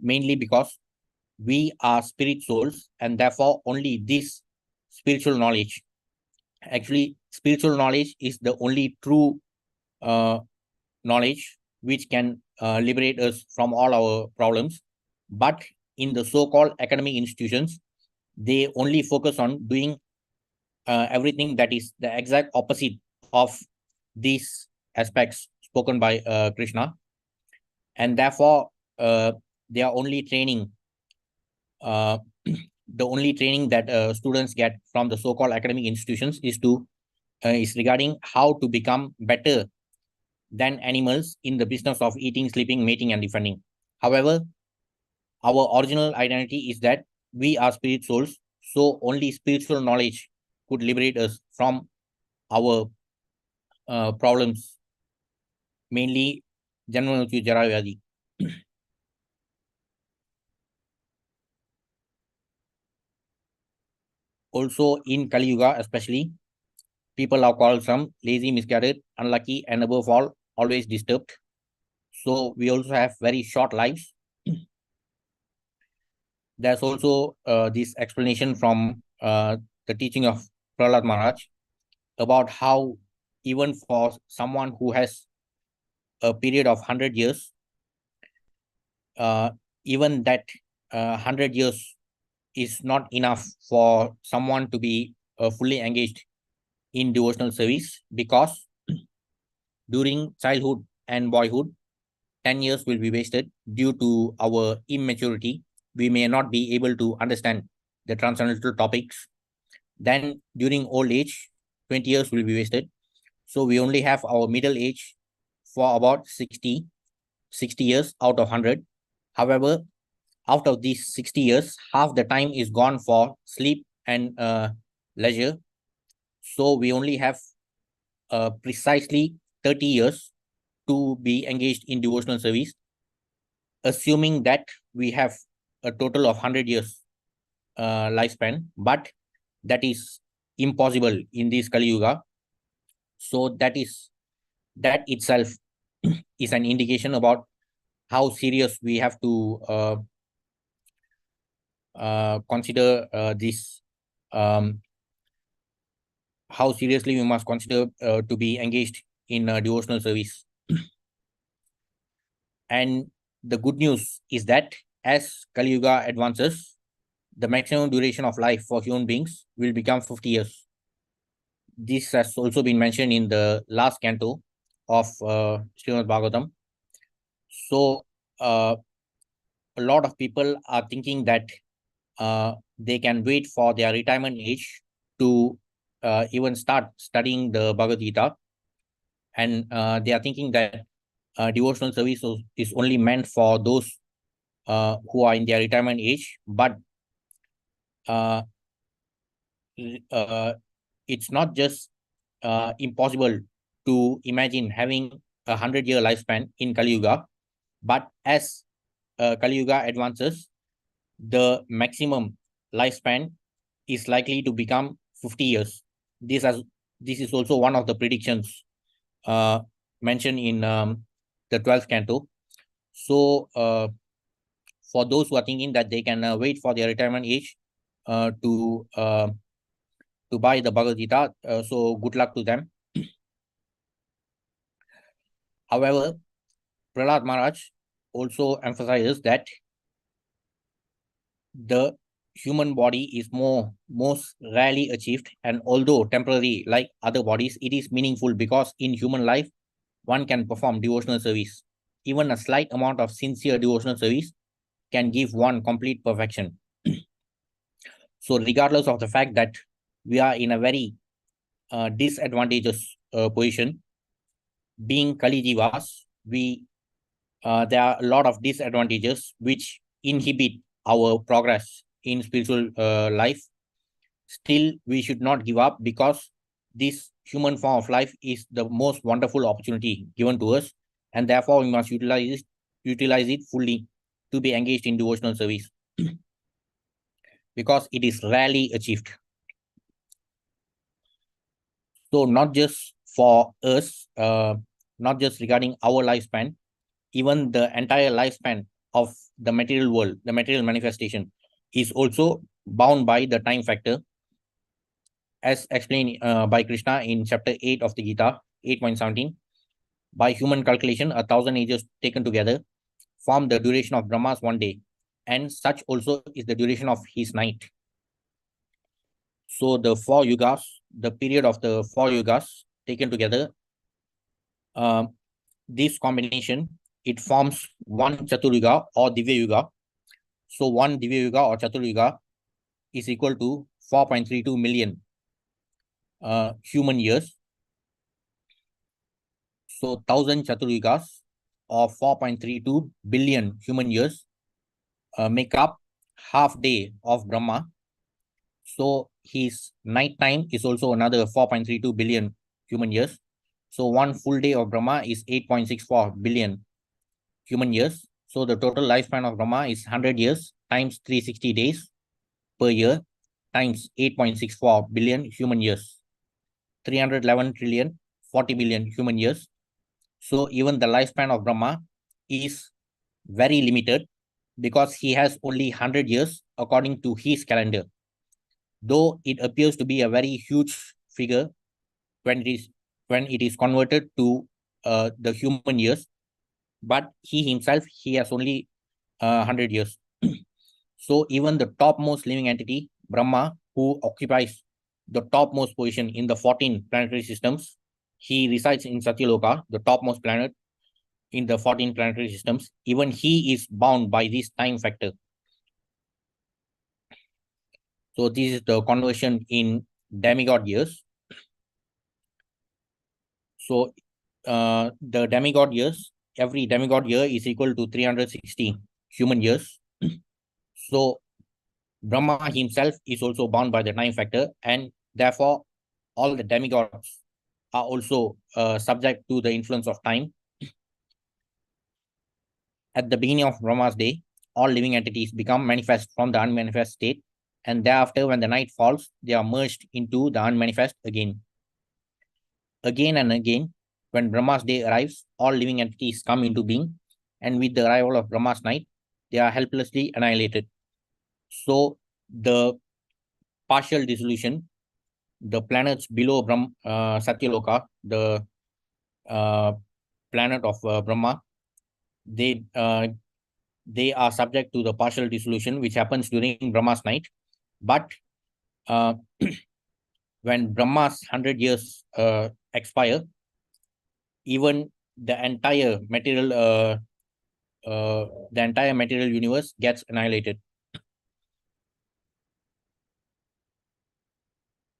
mainly because we are spirit souls, and therefore only this spiritual knowledge, actually spiritual knowledge is the only true knowledge which can liberate us from all our problems. But in the so-called academic institutions, they only focus on doing everything that is the exact opposite of these aspects spoken by Krishna, and therefore they are only training. The only training that students get from the so-called academic institutions is regarding how to become better than animals in the business of eating, sleeping, mating, and defending. However, our original identity is that we are spirit souls, so only spiritual knowledge could liberate us from our problems, mainly Janma Mrityu Jara Vyadi. Also in Kali Yuga, especially, people are called some lazy, misguided, unlucky, and above all, always disturbed. So we also have very short lives. There's also this explanation from the teaching of Prahlad Maharaj about how even for someone who has a period of 100 years, uh, even that 100 years is not enough for someone to be fully engaged in devotional service, because during childhood and boyhood, 10 years will be wasted due to our immaturity. We may not be able to understand the transcendental topics. Then during old age, 20 years will be wasted. So we only have our middle age for about 60 years out of 100. However, out of these 60 years, half the time is gone for sleep and leisure. So we only have precisely 30 years to be engaged in devotional service, assuming that we have a total of 100 years lifespan, but that is impossible in this Kali Yuga. So that itself is an indication about how serious we have to consider this, how seriously we must consider to be engaged in devotional service. And the good news is that as Kali Yuga advances, the maximum duration of life for human beings will become 50 years. This has also been mentioned in the last canto of Srimad Bhagavatam. So, a lot of people are thinking that they can wait for their retirement age to even start studying the Bhagavad Gita. And they are thinking that devotional service is only meant for those who are in their retirement age. But uh, it's not just impossible to imagine having 100-year lifespan in Kali Yuga, but as Kali Yuga advances, the maximum lifespan is likely to become 50 years. This is also one of the predictions mentioned in the 12th canto. So, for those who are thinking that they can wait for their retirement age to buy the Bhagavad Gita, so good luck to them. However, Prahlad Maharaj also emphasizes that the human body is most rarely achieved, and although temporary like other bodies, it is meaningful because in human life one can perform devotional service. Even a slight amount of sincere devotional service can give one complete perfection. So regardless of the fact that we are in a very disadvantageous position, being Kali Jivas, there are a lot of disadvantages which inhibit our progress in spiritual life. Still, we should not give up because this human form of life is the most wonderful opportunity given to us, and therefore we must utilize it fully to be engaged in devotional service because it is rarely achieved. So not just for us, not just regarding our lifespan, even the entire lifespan of the material world, the material manifestation, is also bound by the time factor, as explained by Krishna in chapter 8 of the Gita, 8.17. By human calculation, 1,000 ages taken together form the duration of Brahma's one day, and such also is the duration of his night. So the 4 yugas, the period of the 4 yugas taken together, this combination, it forms one Chaturyuga or Divya Yuga. So one Divya Yuga or Chaturyuga is equal to 4.32 million human years. So 1,000 Chaturyugas or 4.32 billion human years make up half day of Brahma. So his night time is also another 4.32 billion human years. So one full day of Brahma is 8.64 billion human years. So the total lifespan of Brahma is 100 years times 360 days per year times 8.64 billion human years. 311 trillion 40 billion human years. So even the lifespan of Brahma is very limited because he has only 100 years according to his calendar. Though it appears to be a very huge figure when it is converted to the human years, but he has only 100 years. So even the topmost living entity, Brahma, who occupies the topmost position in the 14 planetary systems, he resides in Satyaloka, the topmost planet in the 14 planetary systems. Even he is bound by this time factor. So this is the conversion in demigod years. So the demigod years, every demigod year is equal to 360 human years. So Brahma himself is also bound by the time factor, and therefore all the demigods are also subject to the influence of time. At the beginning of Brahma's day, all living entities become manifest from the unmanifest state, and thereafter, when the night falls, they are merged into the unmanifest again. Again and again, when Brahma's day arrives, all living entities come into being, and with the arrival of Brahma's night, they are helplessly annihilated. So the partial dissolution, the planets below Satyaloka, the planet of Brahma, they are subject to the partial dissolution which happens during Brahma's night. But when Brahma's 100 years expire, even the entire material universe gets annihilated.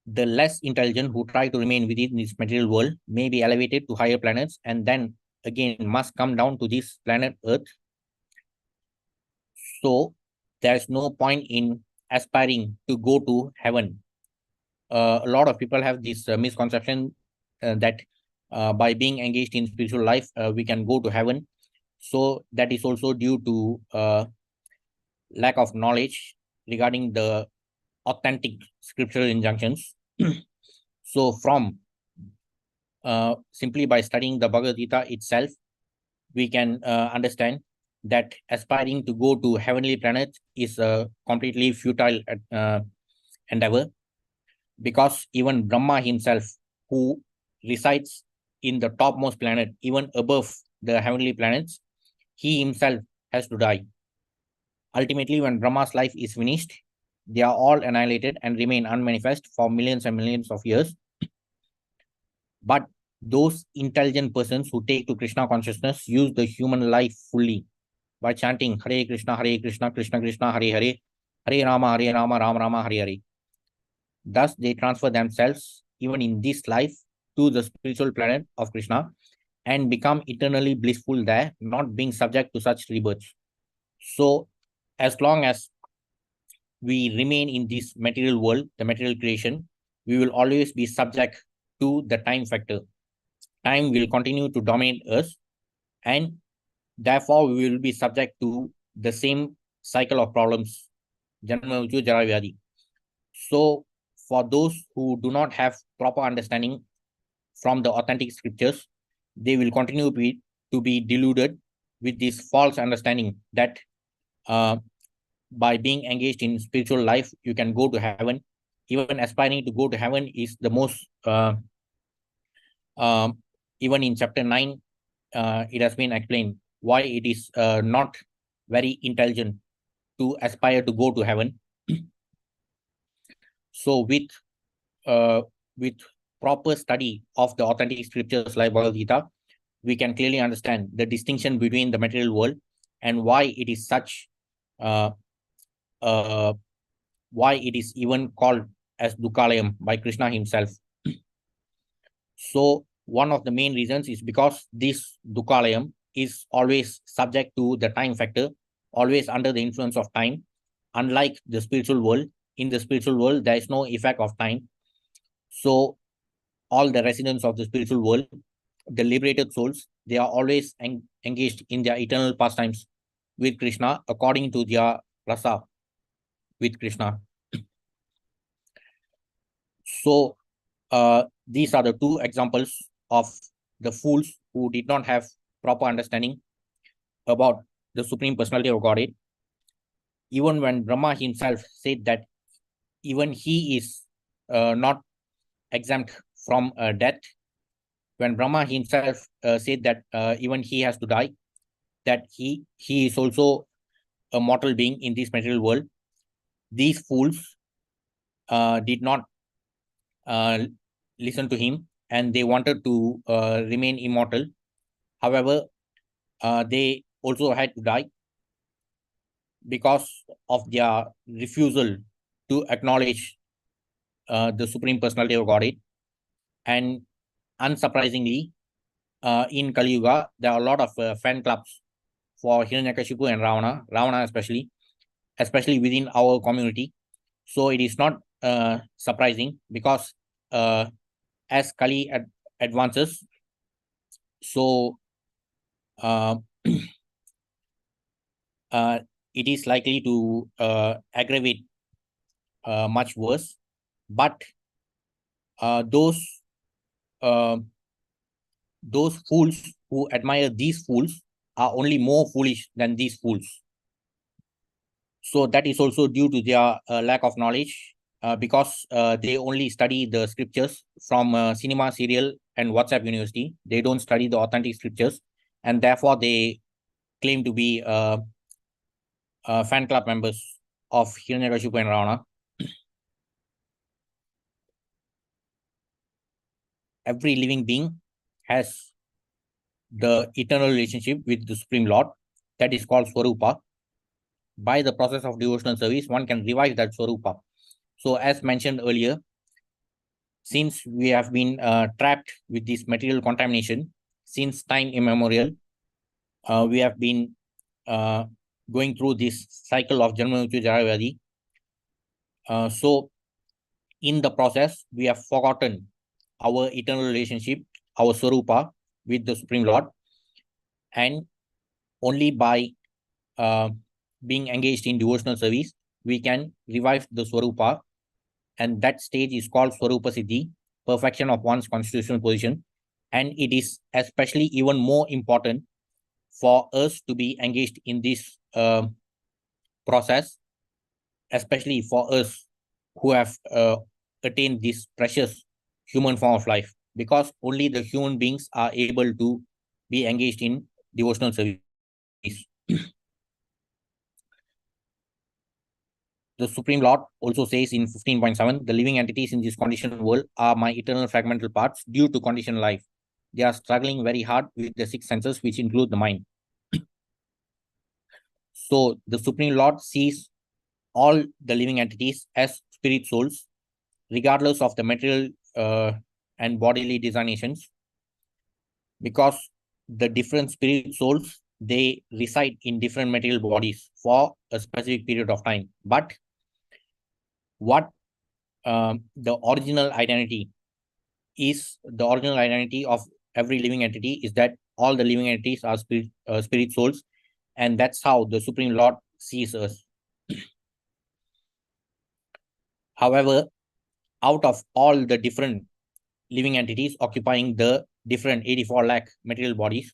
The less intelligent who try to remain within this material world may be elevated to higher planets and then again must come down to this planet Earth. So there's no point in aspiring to go to heaven. A lot of people have this misconception that by being engaged in spiritual life, we can go to heaven. So that is also due to lack of knowledge regarding the authentic scriptural injunctions. So from simply by studying the Bhagavad Gita itself, we can understand that aspiring to go to heavenly planets is a completely futile endeavor, because even Brahma himself, who resides in the topmost planet, even above the heavenly planets, he himself has to die. Ultimately, when Brahma's life is finished, they are all annihilated and remain unmanifest for millions and millions of years. But those intelligent persons who take to Krishna consciousness use the human life fully by chanting Hare Krishna, Krishna Krishna, Hare Hare, Hare Rama, Rama Rama, Hare Hare. Thus, they transfer themselves, even in this life, to the spiritual planet of Krishna and become eternally blissful there, not being subject to such rebirths. So, as long as we remain in this material world, the material creation, we will always be subject to the time factor. Time will continue to dominate us, and therefore we will be subject to the same cycle of problems. So, for those who do not have proper understanding from the authentic scriptures, they will continue to be deluded with this false understanding that by being engaged in spiritual life, you can go to heaven. Even aspiring to go to heaven is the most, even in chapter 9, it has been explained why it is not very intelligent to aspire to go to heaven. So with proper study of the authentic scriptures like Bhagavad Gita, we can clearly understand the distinction between the material world and why it is such, why it is even called as Dukkhalayam by Krishna himself. So one of the main reasons is because this Dukkhalayam is always subject to the time factor, always under the influence of time. Unlike the spiritual world, in the spiritual world, there is no effect of time. So all the residents of the spiritual world, the liberated souls, they are always engaged in their eternal pastimes with Krishna according to their rasa with Krishna. So these are the two examples of the fools who did not have proper understanding about the Supreme Personality of Godhead. Even when Brahma himself said that even he is not exempt from death, when Brahma himself said that even he has to die, that he is also a mortal being in this material world, these fools did not listen to him, and they wanted to remain immortal. However, they also had to die because of their refusal to acknowledge the Supreme Personality of Godhead. And unsurprisingly, in Kali Yuga, there are a lot of fan clubs for Hiranyakashipu and Ravana especially within our community. So it is not surprising because as Kali advances, so it is likely to aggravate much worse. But those fools who admire these fools are only more foolish than these fools. So that is also due to their lack of knowledge, because they only study the scriptures from cinema, serial, and WhatsApp University. They don't study the authentic scriptures, and therefore they claim to be fan club members of Hiranyakashipu and Ravana. Every living being has the eternal relationship with the Supreme Lord, that is called Swarupa. By the process of devotional service, one can revive that Swarupa. So as mentioned earlier, since we have been trapped with this material contamination since time immemorial, we have been going through this cycle of Janma Mrityu Jara Vyadhi. So in the process, we have forgotten our eternal relationship, our Swarupa with the Supreme Lord, and only by being engaged in devotional service, we can revive the Swarupa, and that stage is called Swarupa Siddhi, perfection of one's constitutional position. And it is especially even more important for us to be engaged in this process, especially for us who have attained this precious human form of life, because only the human beings are able to be engaged in devotional service. The Supreme Lord also says in 15.7, the living entities in this conditioned world are my eternal fragmental parts due to conditioned life. They are struggling very hard with the six senses, which include the mind. So the Supreme Lord sees all the living entities as spirit souls, regardless of the material and bodily designations, because the different spirit souls, they reside in different material bodies for a specific period of time. But what the original identity of every living entity is that all the living entities are spirit souls, and that's how the Supreme Lord sees us. However, out of all the different living entities occupying the different 84 lakh material bodies,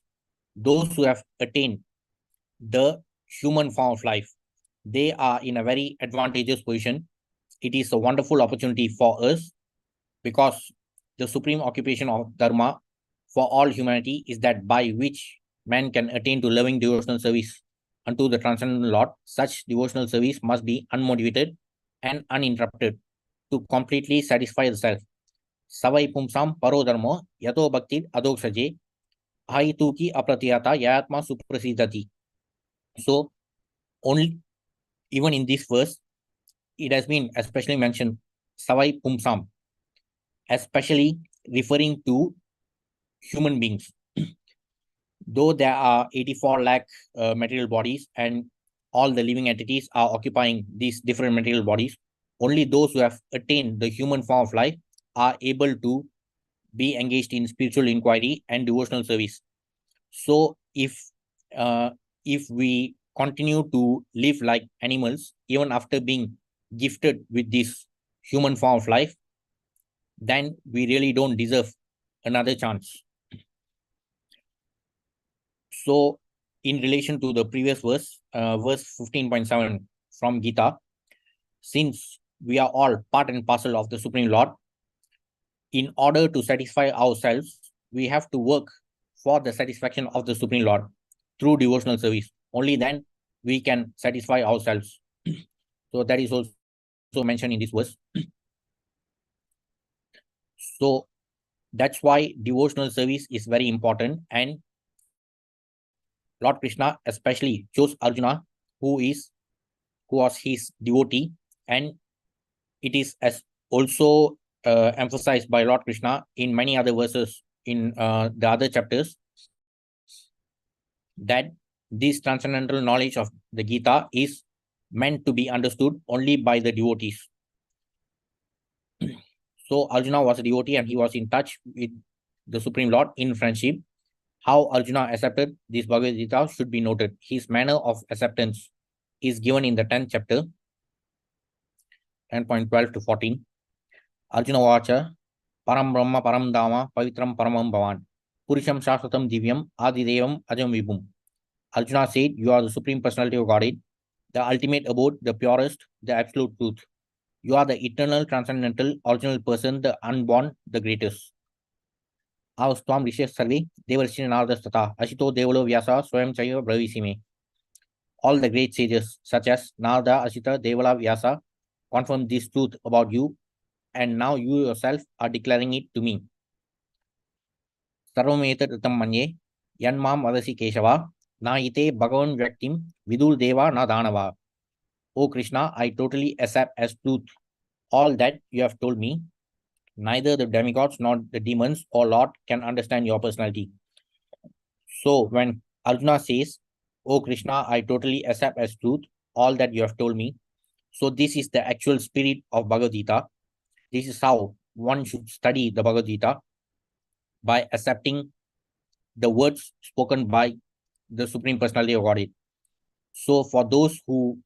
those who have attained the human form of life, they are in a very advantageous position. It is a wonderful opportunity for us, because the supreme occupation of dharma for all humanity is that by which man can attain to loving devotional service unto the transcendental Lord. Such devotional service must be unmotivated and uninterrupted to completely satisfy the self. Savai pumsam paro dharmo yato bhakti adoksaje ahituki apratiyata yatma suprasidati. So only even in this verse, it has been especially mentioned Savai pumsam, especially referring to human beings. Though there are 84 lakh material bodies and all the living entities are occupying these different material bodies, only those who have attained the human form of life are able to be engaged in spiritual inquiry and devotional service. So if we continue to live like animals even after being gifted with this human form of life, then we really don't deserve another chance. So in relation to the previous verse, verse 15.7 from Gita, since we are all part and parcel of the Supreme Lord, in order to satisfy ourselves, we have to work for the satisfaction of the Supreme Lord through devotional service. Only then we can satisfy ourselves. So that is also mentioned in this verse. So that's why devotional service is very important, and Lord Krishna especially chose Arjuna, who was his devotee, and it is as also emphasized by Lord Krishna in many other verses in the other chapters, that this transcendental knowledge of the Gita is meant to be understood only by the devotees. So Arjuna was a devotee and he was in touch with the Supreme Lord in friendship. How Arjuna accepted this Bhagavad Gita should be noted. His manner of acceptance is given in the 10th chapter, 10.12 to 14. Arjuna Vacha, Param Brahma Param Dama Pavitram Paramam Bhavan, Purisham Shashvatam Divyam Adidevam Ajam Vibhum. Arjuna said, you are the Supreme Personality of Godhead, the ultimate abode, the purest, the absolute truth. You are the eternal, transcendental, original person, the unborn, the greatest. Avastam Rishya Sarvi, Devarshi Nardastata, Ashito Devalo Vyasa, Swayam Chaya Bravisime. All the great sages, such as Narada, Ashita, Devala, Vyasa, confirm this truth about you, and now you yourself are declaring it to me. Sarvameta Ritam Manye, Yanmam Vadasi Keshava, Na ite Bhagavan Vyaktim, Vidul Deva Na Danava. O Krishna, I totally accept as truth all that you have told me. Neither the demigods nor the demons or Lord can understand your personality. So when Arjuna says, O Krishna, I totally accept as truth all that you have told me. So this is the actual spirit of Bhagavad Gita. This is how one should study the Bhagavad Gita, by accepting the words spoken by the Supreme Personality of Godhead. So for those who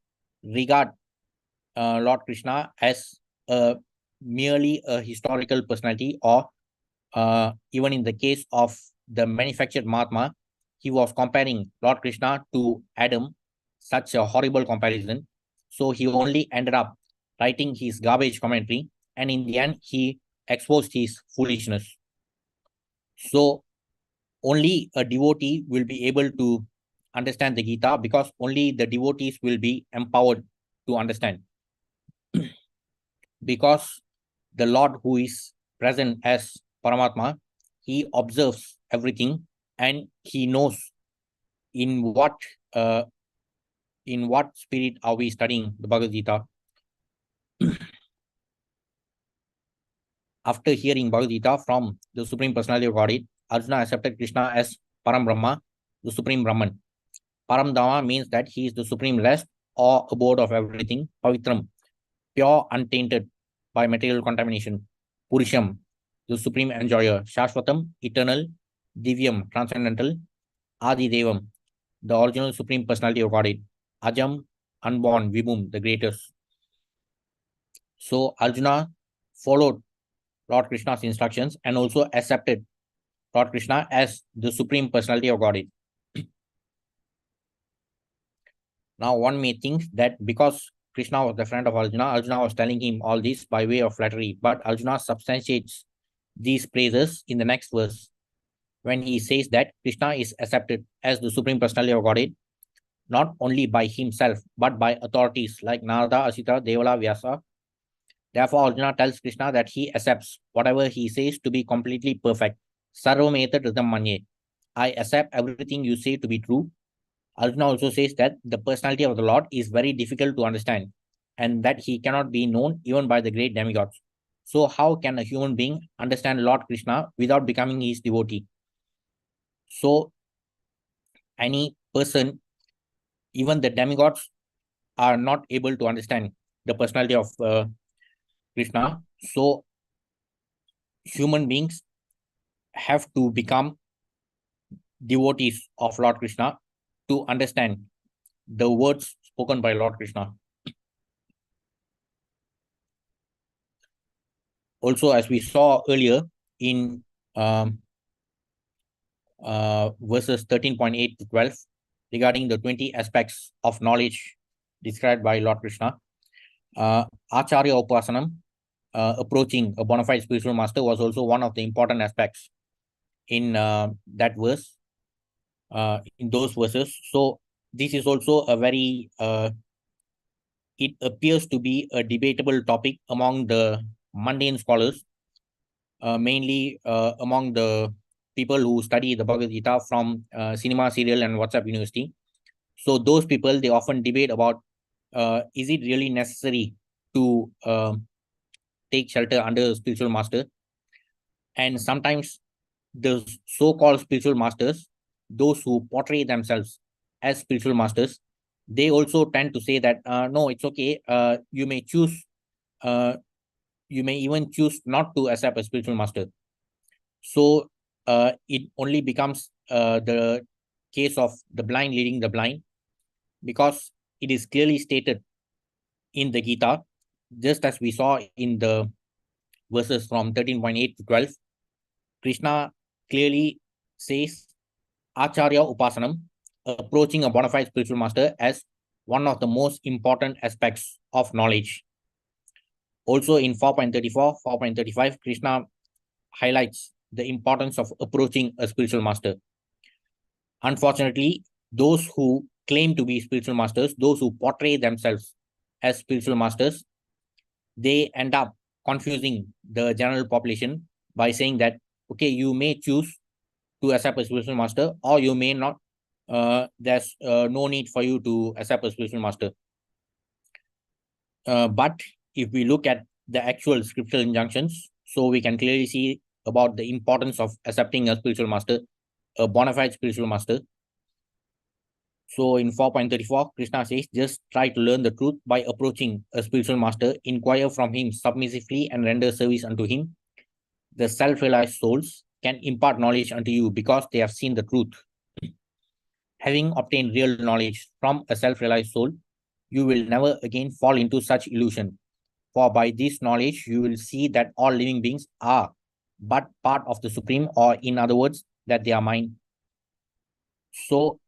regard Lord Krishna as merely a historical personality, or even in the case of the manufactured Mahatma, he was comparing Lord Krishna to Adam, such a horrible comparison. So he only ended up writing his garbage commentary, and in the end, he exposed his foolishness. So only a devotee will be able to understand the Gita, because only the devotees will be empowered to understand. because the Lord who is present as Paramatma, he observes everything and he knows in what uh, spirit are we studying the Bhagavad Gita. After hearing Bhagavad Gita from the Supreme Personality of Godhead, Arjuna accepted Krishna as Param Brahma, the Supreme Brahman. Param Dhamma means that he is the supreme rest or abode of everything. Pavitram, pure, untainted by material contamination. Purisham, the supreme enjoyer. Shashvatam, eternal. Divyam, transcendental. Adi Devam, the original supreme personality of Godhead. Ajam, unborn. Vibhum, the greatest. So Arjuna followed Lord Krishna's instructions and also accepted Lord Krishna as the supreme personality of Godhead. Now one may think that because Krishna was the friend of Arjuna, Arjuna was telling him all this by way of flattery, but Arjuna substantiates these praises in the next verse when he says that Krishna is accepted as the supreme personality of Godhead not only by himself but by authorities like Narada, Asita, Devala, Vyasa. Therefore, Arjuna tells Krishna that he accepts whatever he says to be completely perfect. Sarvameta Ridham Manye. I accept everything you say to be true. Arjuna also says that the personality of the Lord is very difficult to understand and that he cannot be known even by the great demigods. So how can a human being understand Lord Krishna without becoming his devotee? So any person, even the demigods, are not able to understand the personality of Krishna. So human beings have to become devotees of Lord Krishna to understand the words spoken by Lord Krishna. Also, as we saw earlier in verses 13.8 to 12, regarding the 20 aspects of knowledge described by Lord Krishna, Acharya Upasanam, approaching a bona fide spiritual master, was also one of the important aspects in that verse, in those verses. So this is also a very, it appears to be a debatable topic among the mundane scholars, mainly among the people who study the Bhagavad Gita from cinema, serial, and WhatsApp University. So those people, they often debate about, is it really necessary to take shelter under a spiritual master? And sometimes the so-called spiritual masters, those who portray themselves as spiritual masters, they also tend to say that, no, it's okay. You may choose, you may even choose not to accept a spiritual master. So it only becomes the case of the blind leading the blind, because it is clearly stated in the Gita, just as we saw in the verses from 13.8 to 12, Krishna clearly says Acharya Upasanam, approaching a bona fide spiritual master, as one of the most important aspects of knowledge. Also in 4.34, 4.35, Krishna highlights the importance of approaching a spiritual master. Unfortunately, those who claim to be spiritual masters, those who portray themselves as spiritual masters, they end up confusing the general population by saying that, okay, you may choose to accept a spiritual master or you may not. There's no need for you to accept a spiritual master. But if we look at the actual scriptural injunctions, so we can clearly see about the importance of accepting a spiritual master, a bona fide spiritual master. So in 4.34, Krishna says, just try to learn the truth by approaching a spiritual master, inquire from him submissively and render service unto him. The self-realized souls can impart knowledge unto you because they have seen the truth. Having obtained real knowledge from a self-realized soul, you will never again fall into such illusion. For by this knowledge, you will see that all living beings are but part of the Supreme, or in other words, that they are mine. So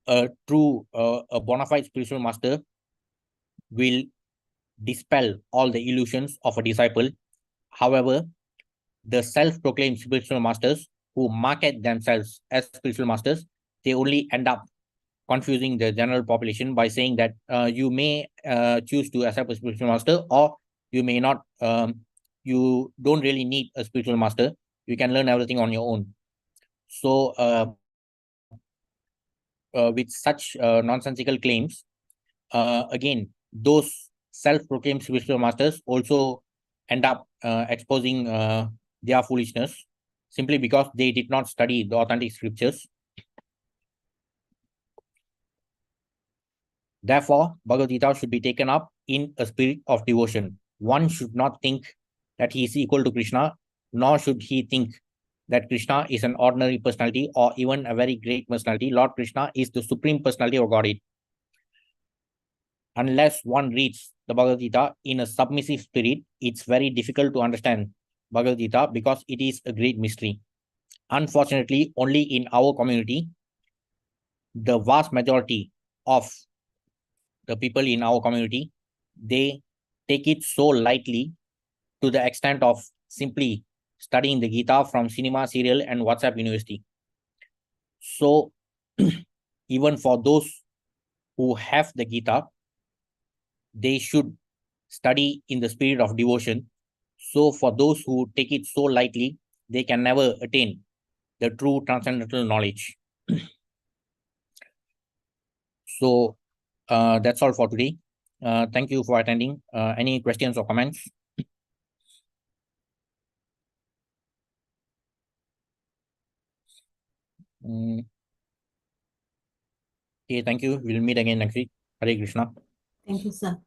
a true, a bona fide spiritual master will dispel all the illusions of a disciple. However, the self-proclaimed spiritual masters who market themselves as spiritual masters, they only end up confusing the general population by saying that you may choose to accept a spiritual master or you may not, you don't really need a spiritual master. You can learn everything on your own. So, with such nonsensical claims, again, those self-proclaimed spiritual masters also end up exposing their foolishness simply because they did not study the authentic scriptures. Therefore, Bhagavad Gita should be taken up in a spirit of devotion. One should not think that he is equal to Krishna, nor should he think that Krishna is an ordinary personality or even a very great personality. Lord Krishna is the supreme personality of Godhead. Unless one reads the Bhagavad Gita in a submissive spirit, it's very difficult to understand Bhagavad Gita because it is a great mystery. Unfortunately, only in our community, the vast majority of the people in our community, they take it so lightly to the extent of simply studying the Gita from cinema, serial, and WhatsApp university. So, even for those who have the Gita, they should study in the spirit of devotion. So, for those who take it so lightly, they can never attain the true transcendental knowledge. So, that's all for today. Thank you for attending. Any questions or comments? Okay, thank you. We'll meet again next week. Hare Krishna. Thank you, sir.